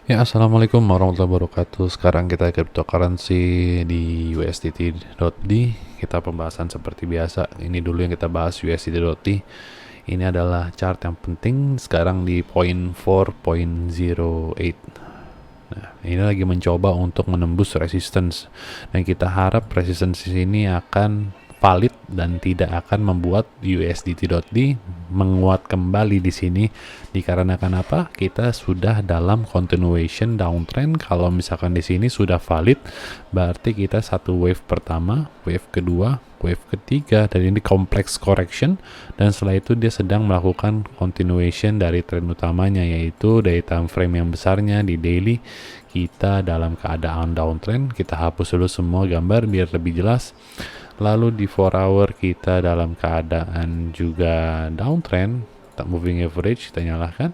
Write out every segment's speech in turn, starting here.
Ya, assalamualaikum warahmatullahi wabarakatuh. Sekarang kita cryptocurrency di USDT.D. Kita pembahasan seperti biasa. Ini dulu yang kita bahas USDT.D. Ini adalah chart yang penting sekarang di point 4.08. Nah, ini lagi mencoba untuk menembus resistance dan kita harap resistance ini akan valid dan tidak akan membuat USDT.D menguat kembali di sini. Dikarenakan apa? Kita sudah dalam continuation downtrend. Kalau misalkan di sini sudah valid, berarti kita satu wave pertama, wave kedua, wave ketiga, dan ini complex correction. Dan setelah itu dia sedang melakukan continuation dari trend utamanya, yaitu dari time frame yang besarnya di daily. Kita dalam keadaan downtrend. Kita hapus dulu semua gambar biar lebih jelas. Lalu di 4 hour kita dalam keadaan juga downtrend. Moving average kita nyalakan.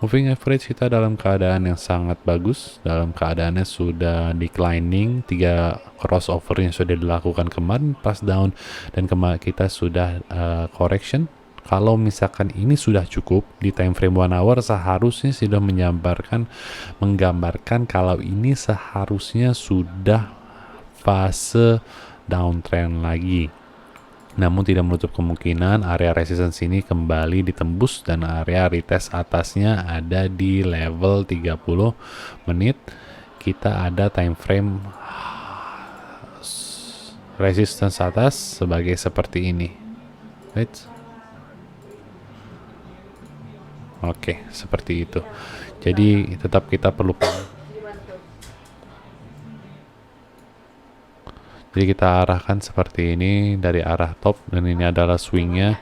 Moving average kita dalam keadaan yang sangat bagus. Dalam keadaannya sudah declining. 3 crossover yang sudah dilakukan kemarin pas down. Dan kemarin kita sudah correction. Kalau misalkan ini sudah cukup di time frame 1 hour, seharusnya sudah menggambarkan kalau ini seharusnya sudah fase downtrend lagi. Namun tidak menutup kemungkinan area resistance ini kembali ditembus dan area retest atasnya ada di level 30 menit. Kita ada time frame resistance atas sebagai seperti ini. Right? Oke, seperti itu. Jadi tetap kita perlu. Jadi kita arahkan seperti ini dari arah top, dan ini adalah swingnya,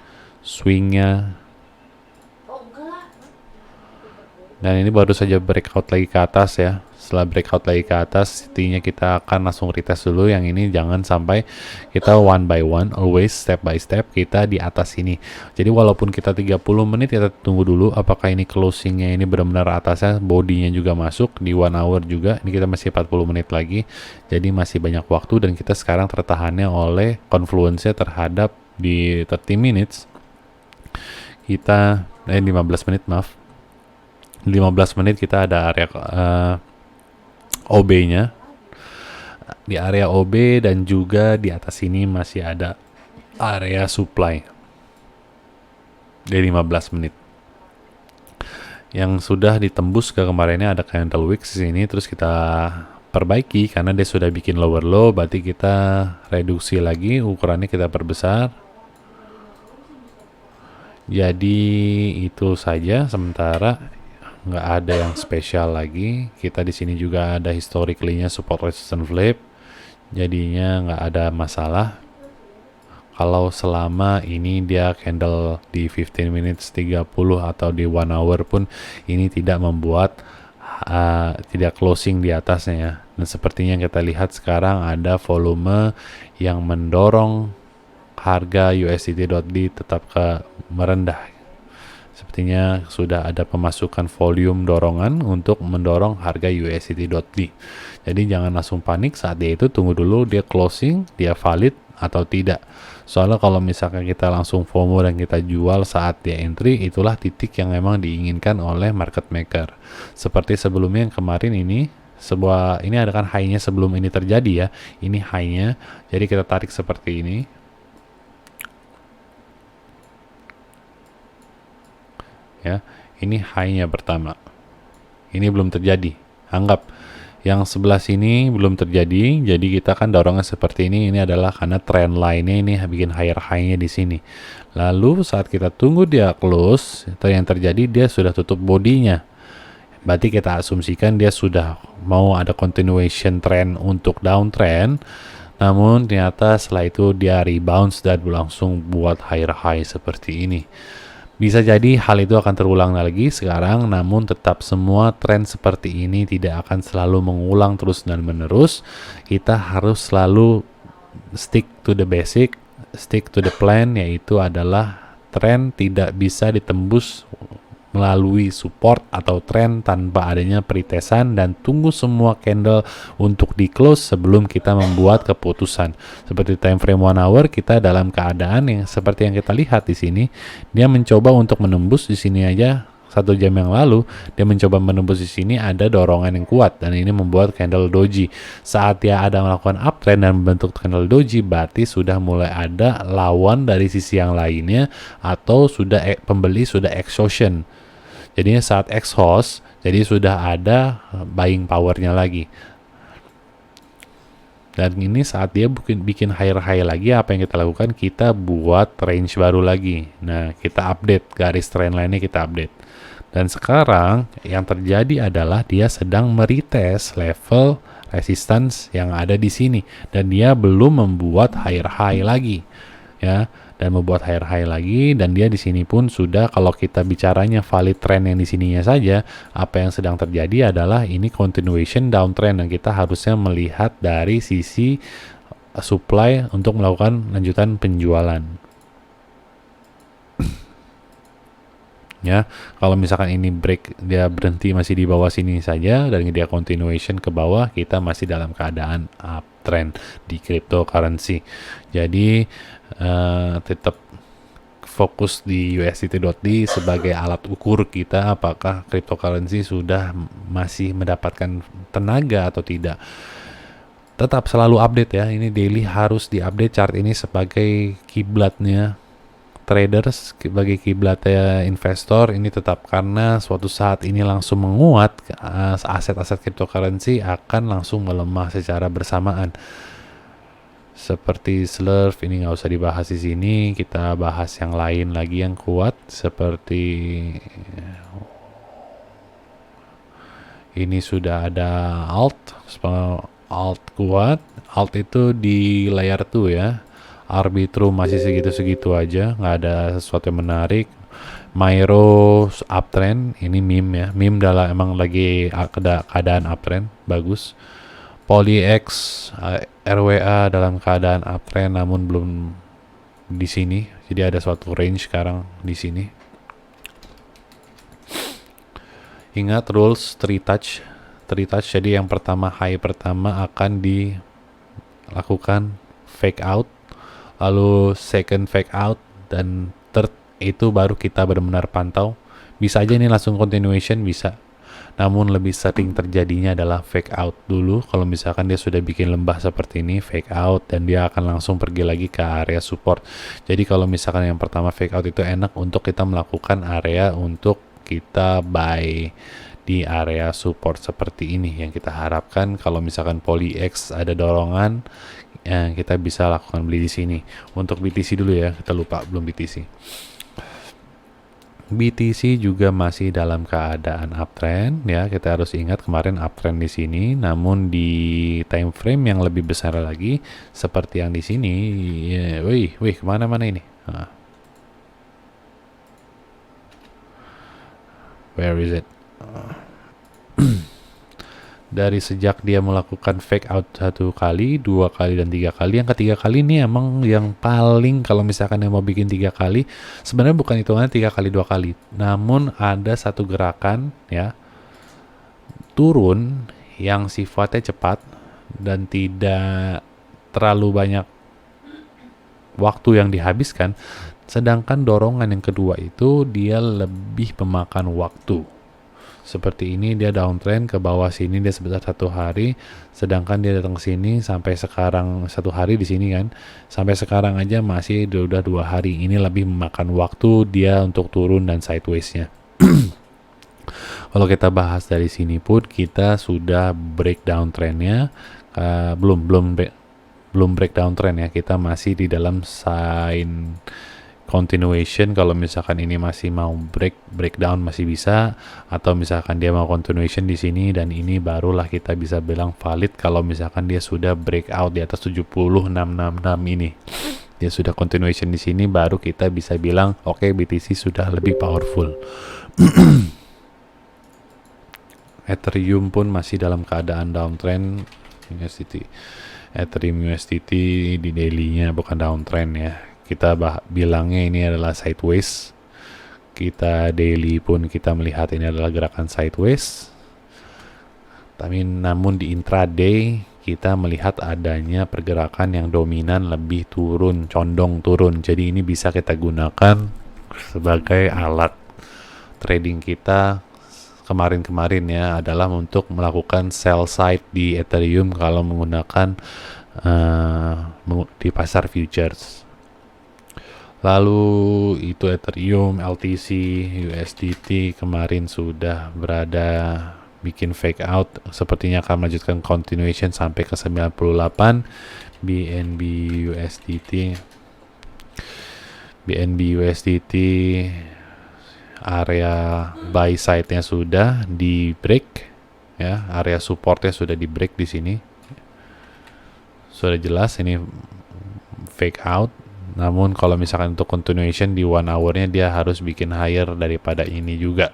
dan ini baru saja breakout lagi ke atas ya. Setelah breakout lagi ke atas, intinya kita akan langsung retest dulu. Yang ini jangan sampai kita one by one, always step by step kita di atas ini. Jadi walaupun kita 30 menit, kita tunggu dulu apakah ini closingnya ini benar-benar atasnya, bodinya juga masuk di 1 hour juga. Ini kita masih 40 menit lagi, jadi masih banyak waktu, dan kita sekarang tertahannya oleh confluence-nya terhadap di 30 minutes. Kita 15 menit, maaf. 15 menit kita ada area OB-nya. Di area OB dan juga di atas ini masih ada area supply di 15 menit. Yang sudah ditembus ke kemarinnya ada candle wicks di sini, terus kita perbaiki karena dia sudah bikin lower low, berarti kita reduksi lagi, ukurannya kita perbesar. Jadi itu saja sementara, nggak ada yang spesial lagi. Kita di sini juga ada historically-nya support resistance flip, jadinya nggak ada masalah. Kalau selama ini dia candle di 15 minutes, 30 atau di 1 hour pun ini tidak membuat tidak closing di atasnya ya. Dan sepertinya yang kita lihat sekarang ada volume yang mendorong harga USDT.D tetap merendah. Sepertinya sudah ada pemasukan volume dorongan untuk mendorong harga USDT.D. Jadi jangan langsung panik saat dia itu, tunggu dulu dia closing, dia valid atau tidak. Soalnya kalau misalkan kita langsung FOMO dan kita jual saat dia entry, itulah titik yang memang diinginkan oleh market maker. Seperti sebelumnya yang kemarin ini, ini ada kan high-nya sebelum ini terjadi ya. Ini high-nya, jadi kita tarik seperti ini. Ya, ini high-nya pertama. Ini belum terjadi. Anggap yang sebelah sini belum terjadi, jadi kita kan dorongnya seperti ini. Ini adalah karena trend line-nya ini bikin higher high-nya di sini. Lalu saat kita tunggu dia close, yang terjadi dia sudah tutup bodinya. Berarti kita asumsikan dia sudah mau ada continuation trend untuk downtrend. Namun ternyata setelah itu dia rebounds dan langsung buat higher high seperti ini. Bisa jadi hal itu akan terulang lagi sekarang, namun tetap semua tren seperti ini tidak akan selalu mengulang terus dan menerus. Kita harus selalu stick to the basic, stick to the plan, yaitu adalah tren tidak bisa ditembus melalui support atau tren tanpa adanya peritesan, dan tunggu semua candle untuk di close sebelum kita membuat keputusan. Seperti time frame 1 hour, kita dalam keadaan yang seperti yang kita lihat di sini, dia mencoba untuk menembus di sini aja 1 jam yang lalu dia mencoba menembus di sini, ada dorongan yang kuat dan ini membuat candle doji. Saat dia ada melakukan uptrend dan membentuk candle doji, berarti sudah mulai ada lawan dari sisi yang lainnya atau sudah pembeli sudah exhaustion. Jadinya saat exhaust, jadi sudah ada buying powernya lagi. Dan ini saat dia bikin higher high lagi, apa yang kita lakukan? Kita buat range baru lagi. Nah, kita update garis trend line-nya, kita update. Dan sekarang yang terjadi adalah dia sedang meretest level resistance yang ada di sini dan dia belum membuat higher high lagi. Ya, dan membuat higher high lagi, dan dia di sini pun sudah, kalau kita bicaranya valid trend yang di sininya saja, apa yang sedang terjadi adalah ini continuation downtrend dan kita harusnya melihat dari sisi supply untuk melakukan lanjutan penjualan. Ya, kalau misalkan ini break, dia berhenti masih di bawah sini saja dan dia continuation ke bawah, kita masih dalam keadaan uptrend di cryptocurrency. Jadi tetap fokus di USDT.D sebagai alat ukur kita apakah cryptocurrency sudah masih mendapatkan tenaga atau tidak. Tetap selalu update ya, ini daily harus diupdate chart ini sebagai kiblatnya traders, sebagai kiblatnya investor ini tetap, karena suatu saat ini langsung menguat, aset-aset cryptocurrency akan langsung melemah secara bersamaan. Seperti Slurf ini nggak usah dibahas di sini, kita bahas yang lain lagi yang kuat seperti ini. Sudah ada alt kuat, alt itu di layer 2 ya. Arbitrum masih segitu-segitu aja, nggak ada sesuatu yang menarik. Myro uptrend, ini meme ya, meme adalah emang lagi keadaan uptrend bagus. PolyX RWA dalam keadaan uptrend namun belum di sini, jadi ada suatu range sekarang di sini. Ingat rules 3 touch, jadi yang pertama high pertama akan dilakukan fake out, lalu second fake out, dan third itu baru kita benar-benar pantau. Bisa aja ini langsung continuation, bisa, namun lebih sering terjadinya adalah fake out dulu. Kalau misalkan dia sudah bikin lembah seperti ini, fake out, dan dia akan langsung pergi lagi ke area support. Jadi kalau misalkan yang pertama fake out itu enak untuk kita melakukan area untuk kita buy di area support seperti ini yang kita harapkan. Kalau misalkan PolyX ada dorongan, kita bisa lakukan beli di sini. Untuk BTC dulu ya, kita lupa belum BTC. BTC juga masih dalam keadaan uptrend ya. Kita harus ingat kemarin uptrend di sini, namun di time frame yang lebih besar lagi seperti yang di sini. Ya, wih, kemana-mana ini? Where is it? Dari sejak dia melakukan fake out 1 kali, 2 kali, dan 3 kali, yang ketiga kali ini emang yang paling, kalau misalkan yang mau bikin 3 kali, sebenarnya bukan hitungannya 3 kali 2 kali, namun ada satu gerakan ya turun yang sifatnya cepat dan tidak terlalu banyak waktu yang dihabiskan, sedangkan dorongan yang kedua itu dia lebih memakan waktu. Seperti ini, dia downtrend ke bawah sini, dia sebesar 1 hari, sedangkan dia datang ke sini sampai sekarang 1 hari di sini kan, sampai sekarang aja masih udah 2 hari. Ini lebih memakan waktu dia untuk turun dan sideways-nya. Kalau kita bahas dari sini pun kita sudah breakdown trendnya, belum breakdown trend ya, kita masih di dalam sign continuation. Kalau misalkan ini masih mau breakdown masih bisa, atau misalkan dia mau continuation di sini, dan ini barulah kita bisa bilang valid kalau misalkan dia sudah breakout di atas 70.666 ini. Dia sudah continuation di sini, baru kita bisa bilang oke, BTC sudah lebih powerful. Ethereum pun masih dalam keadaan downtrend. Ethereum USDT di daily-nya bukan downtrend ya. Kita bilangnya ini adalah sideways. Kita daily pun kita melihat ini adalah gerakan sideways. Tapi namun di intraday kita melihat adanya pergerakan yang dominan lebih turun, condong turun. Jadi ini bisa kita gunakan sebagai alat trading kita kemarin-kemarin ya adalah untuk melakukan sell side di Ethereum kalau menggunakan di pasar futures. Lalu itu Ethereum, LTC, USDT kemarin sudah berada bikin fake out, sepertinya akan melanjutkan continuation sampai ke 98. BNB USDT area buy side-nya sudah di break ya, area supportnya sudah di break di sini. Sudah jelas ini fake out. Namun kalau misalkan untuk continuation di 1 hour-nya dia harus bikin higher daripada ini juga.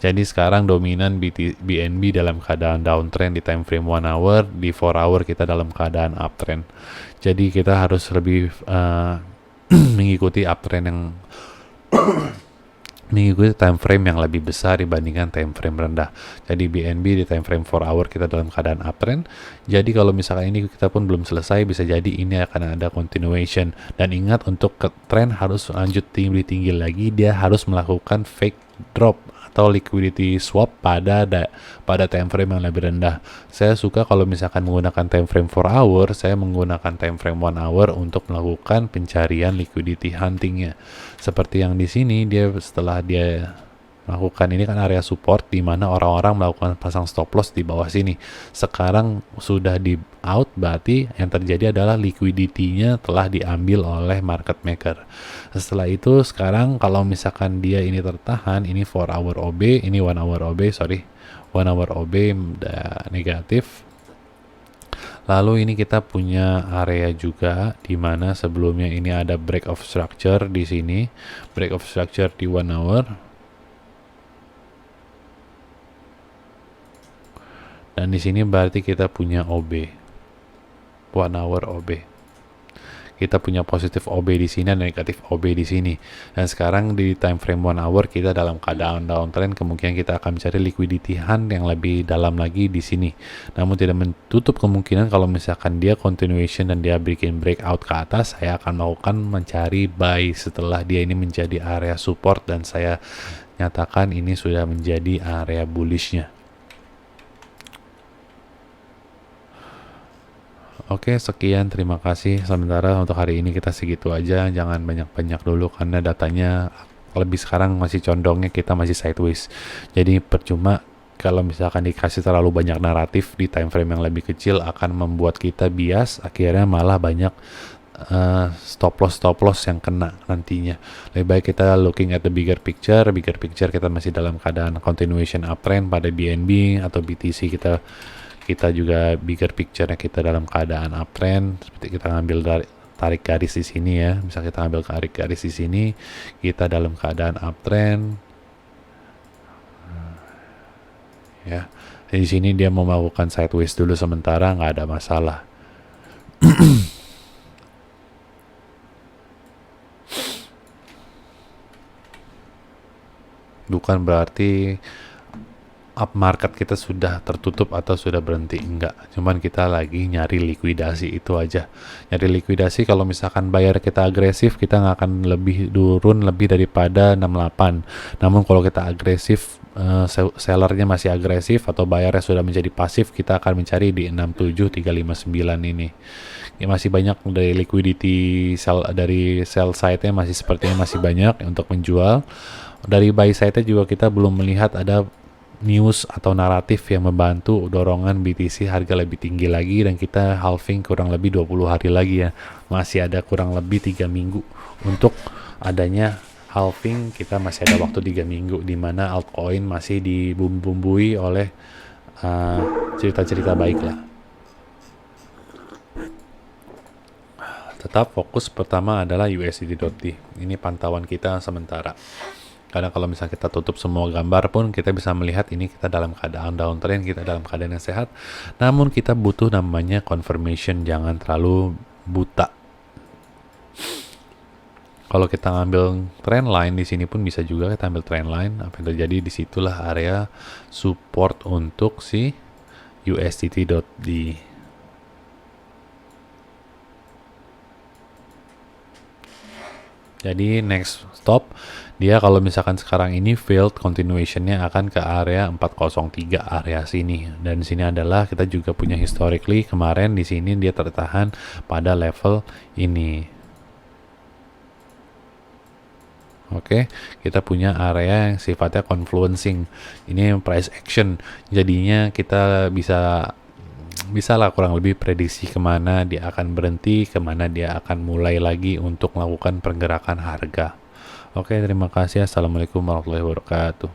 Jadi sekarang dominan BNB dalam keadaan downtrend di time frame 1 hour, di 4 hour kita dalam keadaan uptrend. Jadi kita harus lebih mengikuti uptrend yang mengikuti time frame yang lebih besar dibandingkan time frame rendah. Jadi BNB di time frame 4 hour kita dalam keadaan uptrend. Jadi kalau misalkan ini kita pun belum selesai, bisa jadi ini akan ada continuation. Dan ingat, untuk ke trend harus lanjut tinggi lagi, dia harus melakukan fake drop atau liquidity swap pada time frame yang lebih rendah. Saya suka kalau misalkan menggunakan time frame 4 hour, saya menggunakan time frame 1 hour untuk melakukan pencarian liquidity huntingnya. Seperti yang di sini, dia setelah dia melakukan ini kan area support di mana orang-orang melakukan pasang stop loss di bawah sini. Sekarang sudah di out, berarti yang terjadi adalah liquidity-nya telah diambil oleh market maker. Setelah itu sekarang kalau misalkan dia ini tertahan, ini 4 hour OB, ini 1 hour OB, 1 hour OB negatif. Lalu ini kita punya area juga di mana sebelumnya ini ada break of structure di sini, break of structure di 1 hour. Dan di sini berarti kita punya OB, 1 hour OB. Kita punya positif OB di sini dan negatif OB di sini. Dan sekarang di time frame 1 hour kita dalam keadaan downtrend, kemungkinan kita akan mencari liquidity hunt yang lebih dalam lagi di sini. Namun tidak menutup kemungkinan kalau misalkan dia continuation dan dia bikin breakout ke atas, saya akan melakukan mencari buy setelah dia ini menjadi area support dan saya nyatakan ini sudah menjadi area bullishnya. Oke, sekian, terima kasih. Sementara untuk hari ini kita segitu aja, jangan banyak-banyak dulu karena datanya lebih sekarang masih condongnya kita masih sideways. Jadi percuma kalau misalkan dikasih terlalu banyak naratif di time frame yang lebih kecil akan membuat kita bias, akhirnya malah banyak stop loss yang kena nantinya. Lebih baik kita looking at the bigger picture kita masih dalam keadaan continuation uptrend pada BNB atau BTC, kita juga bigger picture-nya kita dalam keadaan uptrend. Seperti kita ngambil tarik garis di sini ya. Misal kita ambil tarik garis di sini, kita dalam keadaan uptrend. Ya. Di sini dia mau melakukan sideways dulu sementara, nggak ada masalah. Bukan berarti up market kita sudah tertutup atau sudah berhenti, enggak, cuman kita lagi nyari likuidasi, itu aja. Nyari likuidasi, kalau misalkan bayar kita agresif, kita nggak akan lebih turun lebih daripada 68. Namun kalau kita agresif, sellernya masih agresif atau bayarnya sudah menjadi pasif, kita akan mencari di 67359 ini. Ya, masih banyak dari liquidity dari sell side-nya masih sepertinya masih banyak untuk menjual. Dari buy side-nya juga kita belum melihat ada news atau naratif yang membantu dorongan BTC harga lebih tinggi lagi, dan kita halving kurang lebih 20 hari lagi ya. Masih ada kurang lebih 3 minggu untuk adanya halving. Kita masih ada waktu 3 minggu di mana altcoin masih dibumbui oleh cerita-cerita baik lah. Tetap fokus pertama adalah USDT.D. Ini pantauan kita sementara. Karena kalau misalnya kita tutup semua gambar pun kita bisa melihat ini kita dalam keadaan downtrend, kita dalam keadaan yang sehat. Namun kita butuh namanya confirmation, jangan terlalu buta. Kalau kita ngambil trend line di sini pun bisa juga kita ambil trend line. Apa yang terjadi di situlah area support untuk si USDT.D. Jadi next stop, dia kalau misalkan sekarang ini failed, continuationnya akan ke area 403, area sini. Dan sini adalah kita juga punya historically kemarin di sini dia tertahan pada level ini. Oke, kita punya area yang sifatnya confluencing. Ini price action. Jadinya kita bisa lah kurang lebih prediksi kemana dia akan berhenti, kemana dia akan mulai lagi untuk melakukan pergerakan harga. Oke, terima kasih. Assalamualaikum warahmatullahi wabarakatuh.